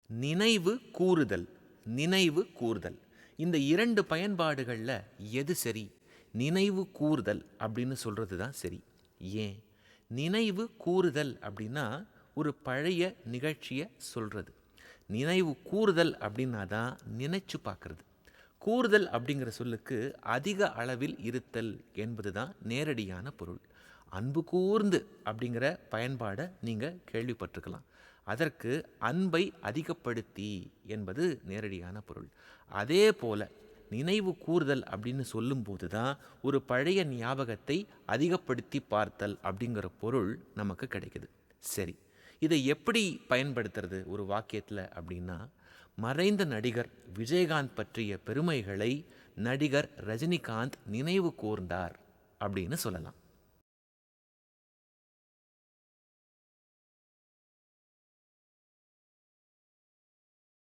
நினைவு கூறுதல், நினைவு கூர்தல். இந்த 2 பயன்பாடுகள்ல எது சரி? நினைவு கூர்தல் அப்படின்னு சொல்றது தான் சரி. ஏன்? நினைவு கூறுதல் அப்படின்னா ஒரு பழைய நிகழ்ச்சியை சொல்றது. நினைவு கூறுதல் அப்படின்னா தான் நினைச்சு பார்க்கறது. கூறுதல் அப்படிங்கிற சொல்லுக்கு அதிக அளவில் இருத்தல் என்பது தான் நேரடியான பொருள். அன்பு கூர்ந்து அப்படிங்கிற பயன்பாடை நீங்கள் கேள்விப்பட்டிருக்கலாம். அதற்கு அன்பை அதிகப்படுத்தி என்பது நேரடியான பொருள். அதே போல நினைவு கூர்தல் அப்படின்னு சொல்லும்போது தான் ஒரு பழைய ஞாபகத்தை அதிகப்படுத்தி பார்த்தல் அப்படிங்கிற பொருள் நமக்கு கிடைக்குது. சரி, இதை எப்படி பயன்படுத்துறது ஒரு வாக்கியத்தில் அப்படின்னா, மறைந்த நடிகர் விஜயகாந்த் பற்றிய பெருமைகளை நடிகர் ரஜினிகாந்த் நினைவு கூர்ந்தார் அப்படின்னு சொல்லலாம்.